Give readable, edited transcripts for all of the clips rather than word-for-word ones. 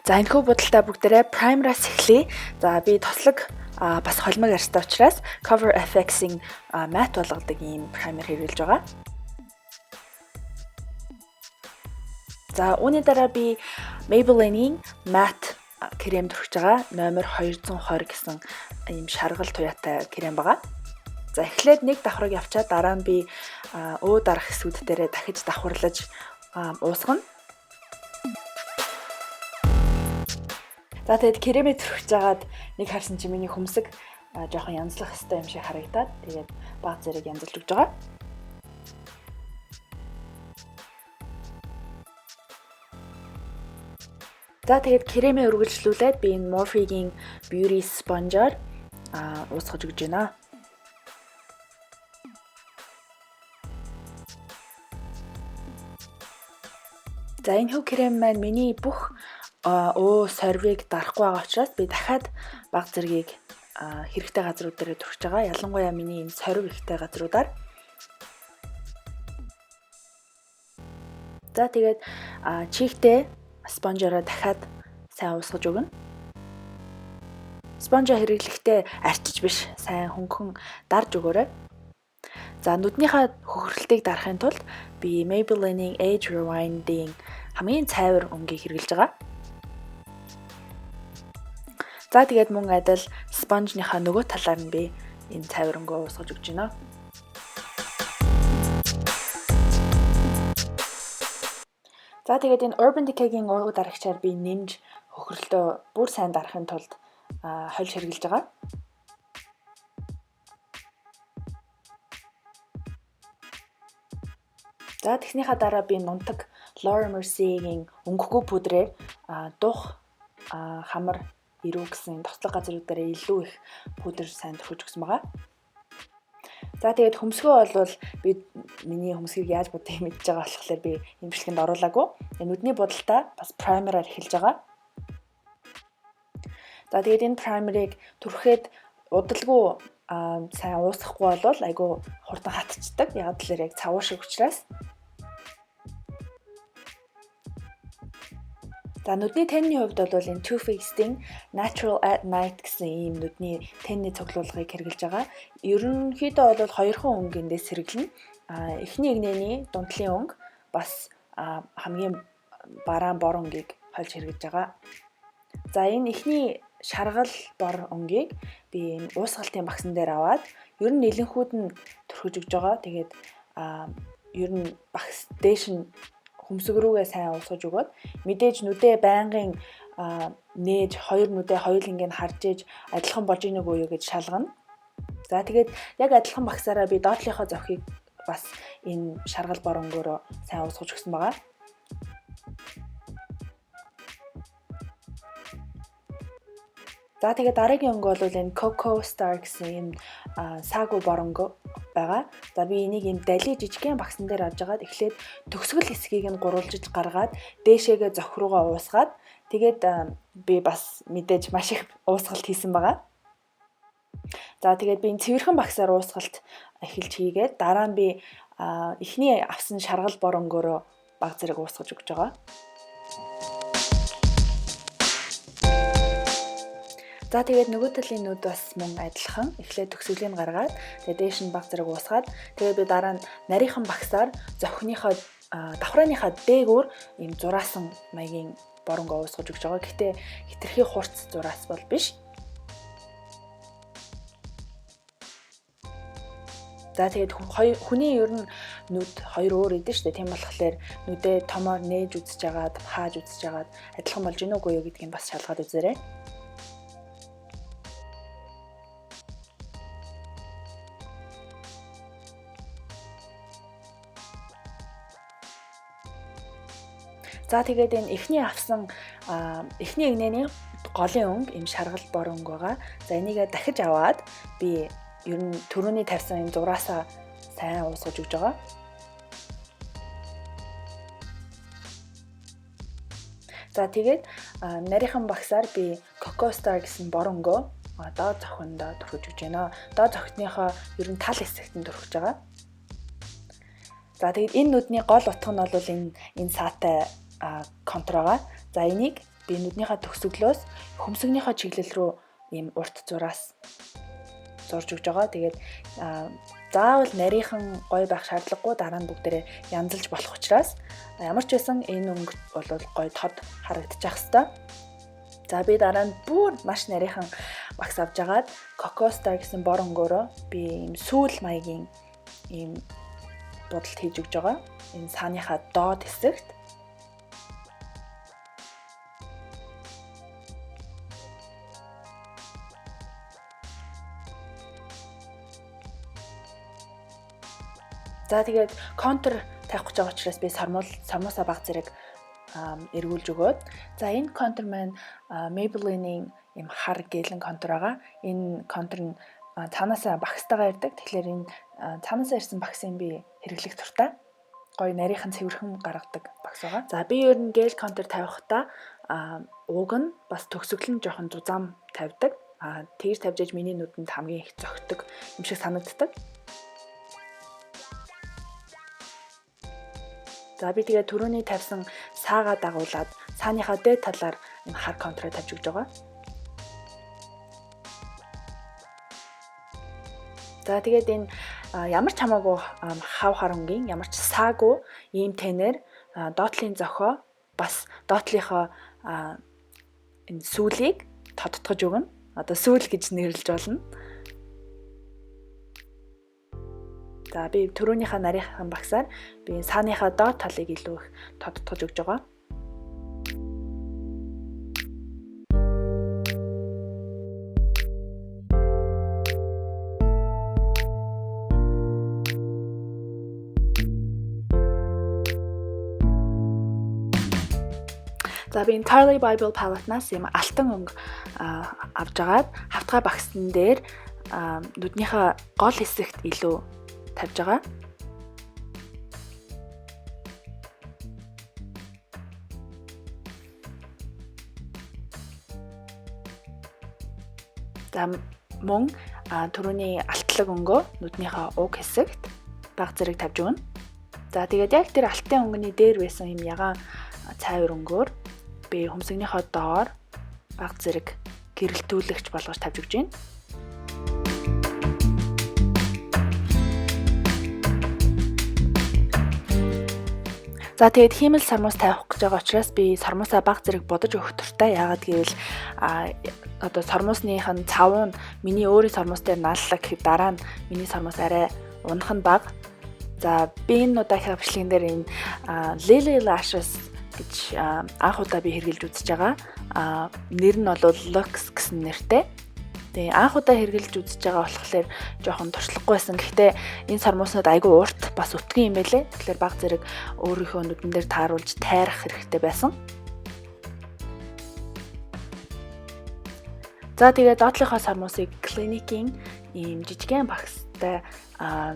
За энэхүү будалтай бүгдээрээ primer-аас эхлэе. За би тослог бас холимог арьстай учраас Cover FX-ийн matte болгодог ийм primer хэрэглэж байгаа. За үүний дараа би Maybelline-ийн matte крем төрөж байгаа. Номер 220 гэсэн ийм шаргал туяатай крем байгаа. За эхлээд нэг давхраг явчаад дараа нь би дарах хэсгүүд дээрээ дахиж давхарлаж уусгана. За тэгээд кремээ төрөж жагаад нэг харсан чи миний хөмсөг жоохон янзлах хэвээр юм шиг харагдаад тэгээд баг зэрэг янзлж өгч байгаа. За тэгээд кремээ үргэлжлүүлээд би энэ Morphe-гийн Beauty Sponge-аар уусгаж өгч байна. За энэ крем маань миний бүх сорвиг дарахгүй байгаа учраас би дахиад баг зэргийг хэрэгтэй газрууд дээр төрөж байгаа. Ялангуяа миний энэ сорив ихтэй газруудаар. За тэгээд чигтээ спонжороо дахиад сайн уусгаж өгнө. Спонжоо хэрэглэхдээ арчиж биш, сайн хөнгөн дарж өгөөрэй. За нүднийхээ хөхрөлтийг дарахын тулд би Maybelline-ийн Age Rewind-ийн хамгийн цайвар өнгийг хэрэглэж байгаа. За тэгээд мөн адил спонжныхаа нөгөө талаар нь би энэ цайвар өнгөө уусгаж өгч байна. За тэгээд энэ Urban Decay-гийн уур дарагчаар би нэмж хөхрөлтөө бүр сайн дарахын тулд хольж хэрэглэж байгаа. За тэгснийхаа дараа би нунтаг Laura Mercier-гийн өнгөгүй пудрээр дух хамар ирүү гэсэн тослог газрууд дээр илүү их пудр сайн төрөж өгсөн байгаа. За тэгээд хөмсгөө бол би миний хөмсгийг яаж будгийг мэдж байгаа болохоор би энэ бичлэгэнд оруулаагүй. Нүдний будалтай бас primer-аар эхэлж байгаа. За тэгээд энэ primer-ыг түрхэхэд удалгүй сайн уусгахгүй бол айгүй хурдан хатчихдаг. Яг л яг цавуу шиг учраас. За нүдний тэнний хувьд бол энэ Too Faced-ийн Natural at Night гэсэн ийм нүдний тэнний цуглуулгыг хэрэглэж байгаа. Ерөнхийдөө бол хоёрхан өнгөндөөс хэрэглэнэ. Эхний игнэний дундлын өнгө бас хамгийн бараан бор өнгийг хольж хэрэглэж байгаа. За энэ эхний шаргал бор өнгийг би энэ уусгалтын багсан дээр аваад ер нь нэлэнхүүд нь төрхөж өгж байгаа. Тэгээд ер нь багс дээш нь хөмсөг рүүгээ сайн уусгаж өгөөд мэдээж нүдээ байнгын нээж хоёр нүдээ хоёулангийг харж ээж адилхан болж ийнэг үү гэж шалгана. За тэгээд яг адилхан багсаараа би доотлынхоо зохийг бас энэ шаргал бор өнгөөрөө сайн уусгаж өгсөн байгаа. За тэгээд дараагийн өнгө бол энэ Coco Star гэсэн юм саагүй бор өнгө байгаа. За би энийг юм дали жижигхэн багсан дээр авч агаад эхлээд төгсгөл хэсгийг нь гурвалжиж гаргаад дээшээгээ зөх руугаа уусгаад тэгээд би бас мэдээж маш их уусгалт хийсэн байгаа. За тэгээд би энэ цэвэрхэн багсаар уусгалт эхэлж хийгээд дараа нь би эхний авсан шаргал бор өнгөөрөө баг зэрэг уусгаж өгч байгаа. За тэгээд нөгөө талын нүд бас мөн адилхан эхлээд төгсгөлийг гаргаад тэгээд дээш нь баг зэрэг уусгаад тэгээд би дараа нь нарийнхан багсаар зохиныхоо давхрааныхаа дээгүүр ийм зураасан маягийн боронгоо уусгаж өгч байгаа. Гэхдээ хитрхи хурц зураас бол биш. За тэгээд хүний ер нь нүд хоёр өөр идэв шүү дээ. Тийм болохоор нүдээ томоор нээж үзэж агаад хааж үзэж агаад адилхан болж гинэ үгүй юу гэдгийг бас шалгаад үзээрэй. За тэгээд энэ эхний авсан эхний игнэний голын өнгө ийм шаргал бор өнгө байгаа. За энийгээ дахиж аваад би ер нь түрүүний тавьсан энэ зураасаа сайн уусгаж өгж байгаа. За тэгээд нарийнхан багсаар би Coco Star гэсэн бор өнгөө доод зохиндоо төрөж өгч байна. Доод зохиныхоо ер нь тал хэсэгт нь төрөж байгаа. За тэгээд энэ нүдний гол утга нь бол энэ саатай контургаа. За энийг би нүднийхээ төгсгөлөөс хөмсгөнийхөө чиглэл рүү ийм урт зураас зурж өгж байгаа. Тэгээд заавал нарийнхан гоё байх шаардлагагүй, дараа нь бүгдээрээ янзалж болох учраас ямар ч байсан энэ өнгө бол гоё тод харагдчих хэвээр. За би дараа нь бүр маш нарийнхан багс авч агаад Coco Star гэсэн бор өнгөөрөө би ийм сүүл маягийн ийм будалд хийж өгж байгаа. Энэ сааныхаа доод хэсэгт. За тэгээд контур тавих гэж байгаа учраас би сармуусаа баг зэрэг эргүүлж өгөөд. За энэ контур маань Maybelline-ийн юм хар гэлэн контур байгаа. Энэ контур нь цаанаасаа багстайгаа ирдэг. Тэгэхээр энэ цаанаасаа ирсэн багсыг би хэрэглэх туртай. Гоё нарийнхан цэвэрхэн гаргадаг багс байгаа. За би ер нь гел контур тавихтаа уг нь бас төгсгөл нь жоохон зузаам тавьдаг. Тэгж тавьж аж миний нүдэнд хамгийн их зөгтөг юм шиг санагддаг. За би тэгээ түрүүний тавьсан саагаа дагуулад сааныхаа дээд талаар энэ хар контураа тавьж өгж байгаа. За тэгээд энэ ямар ч хамаагүй хав харангийн ямар ч саагүй ийм тэнээр доотлын зохио бас доотлынхоо энэ сүүлийг тодтгож өгнө. Одоо сүүл гэж нэрлэж болно. За би түрүүнийхээ нарийнхан багсаар би сааныхаа доод талыг илүү их тодтгож өгж байгаа. За би Entirely Bible Palette-наас юм алтан өнгө авж агаад хавтгай багсан дээр нүднийхээ гол хэсэгт илүү тавьж байгаа. За мөн түрүүний алтлаг өнгөө нүднийхээ уг хэсэгт баг зэрэг тавьж өгнө. За тэгээд яг тэр алтын өнгөний дээр байсан юм ягаан цайвар өнгөөр би хөмсгөнийхөө доор баг зэрэг гэрэлтүүлэгч болгож тавьж өгч байна. За тэгээд хиймэл сармуус тавих гэж байгаа учраас би сармуусаа баг зэрэг бодож өгөх туртай. Яагаад гэвэл одоо сармуусных нь цав нь миний өөрийн сармуус дээр нааллаа гэхэд дараа нь миний сармуус арай унах нь бага. За би энэ удаагийн бичлэгэн дээр энэ Lily Lashes гэж анх удаа би хэрглэж үзэж байгаа. Нэр нь бол Lux гэсэн нэртэй. Тэгээ анх удаа хэрглэж үзэж байгаа болохоор жоохон туршлагагүй байсан. Гэхдээ энэ сармууснууд айгүй урт бас өтгөн юм байлээ. Тэгэхээр баг зэрэг өөрийнхөө нүдэн дээр тааруулж тайрах хэрэгтэй байсан. За тэгээ доотлынхоо сармуусыг Clinique-ийн ийм жижигхэн багстай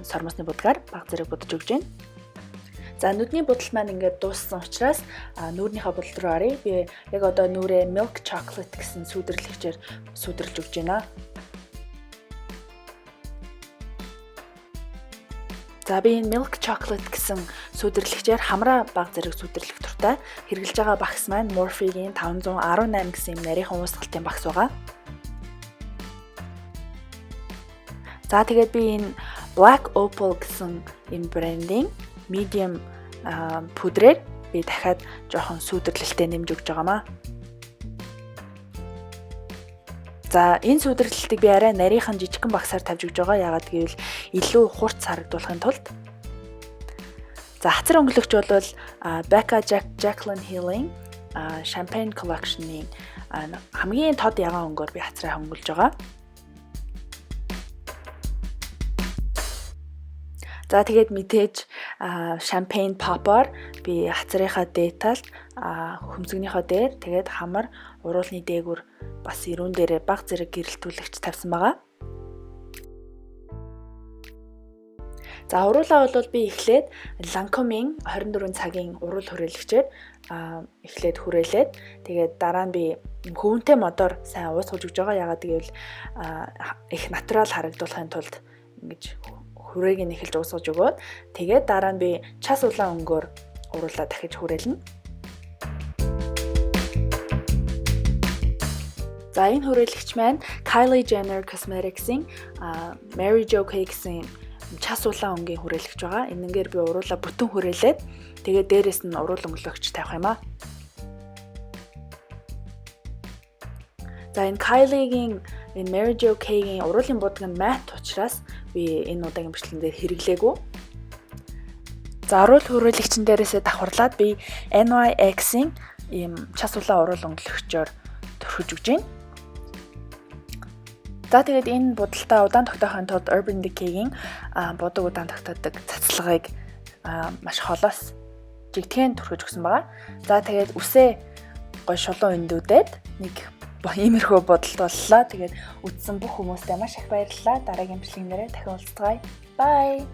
сармуусны будгаар баг зэрэг будаж өгч байна. За нүдний будал маань ингээд дууссан учраас нүүрнийхээ будал руу оръё. Би яг одоо нүрээ Milk Chocolate гэсэн сүйдэрлэгчээр сүйдэрлж өгч байна. За би энэ Milk Chocolate гэсэн сүйдэрлэгчээр хамраа баг зэрэг сүйдэрлэх туртай. Хэрглэж байгаа багс маань Morphe-гийн 518 гэсэн юм нарийнхан уусгалтын багс байгаа. За тэгээд би энэ Black Opal гэсэн энэ брендийн medium пудрээр би дахиад жоохон сүйдэрлэлтэд нэмж өгч байгаамаа. За энэ сүйдэрлэлтийг би арай нарийнхан жижигхэн багсаар тавьж өгч байгаа. Яагаад гэвэл илүү хурц харагдуулахын тулд. За хацар өнгөлөгч бол Becca Jaclyn Hill-ийн Champagne Collection-ийн хамгийн тод ягаан өнгөөр би хацраа хөнгөлж байгаа. За тэгээд мэдээж Champagne Pop-оор би хацрынхаа дээд талд хөмсгөнийхөө дээр тэгээд хамар уруулны дээгүүр бас ирүүн дээрээ баг зэрэг гэрэлтүүлэгч тавьсан байгаа. За уруулаа бол би эхлээд Lancome-ийн 24 цагийн уруул хүрээлэгчээр эхлээд хүрээлээд тэгээд дараа нь би хөвөнтэй модоор сайн уусгаж өгж байгаа. Яагаад гэвэл их натурал харагдуулахын тулд ингэж хүрээг нь эхэлж уусгаж өгөөд тэгээд дараа нь би час улаан өнгөөр уруулаа дахиж хүрээлнэ. За энэ хүрээлэгч маань Kylie Jenner Cosmetics-ийн Mary Jo Cakes-ийн час улаан өнгийн хүрээлэгч байгаа. Энэнгээр би уруулаа бүтэн хүрээлээд тэгээд дээрэс нь уруул өнгөлөгч тавих юм аа. За энэ Kylie-гийн энэ Mary Jo Cake-ийн уруулын будаг нь matte учраас би энэ удаагийн бичлэгэн дээр хэрэглээгүй. За уруул хүрээлэгчин дээрээсээ давхарлаад би NYX-ийн ийм час улаан уруул өнгөлөгчөөр төрхөж өгч байна. За тэгээд энэ будалтаа удаан тогтоохын тулд Urban Decay-гийн будаг удаан тогтоодог цацлагыг маш холоос жигтгэн төрхөж өгсөн байгаа. За тэгээд үсээ гой шулуун өндөөдөөд нэг иймэрхүү бодолт боллоо. Тэгээд үзсэн бүх хүмүүстээ маш их баярлалаа. Дараагийн бичлэгнээрээ дахин уулзцгаая. Bye.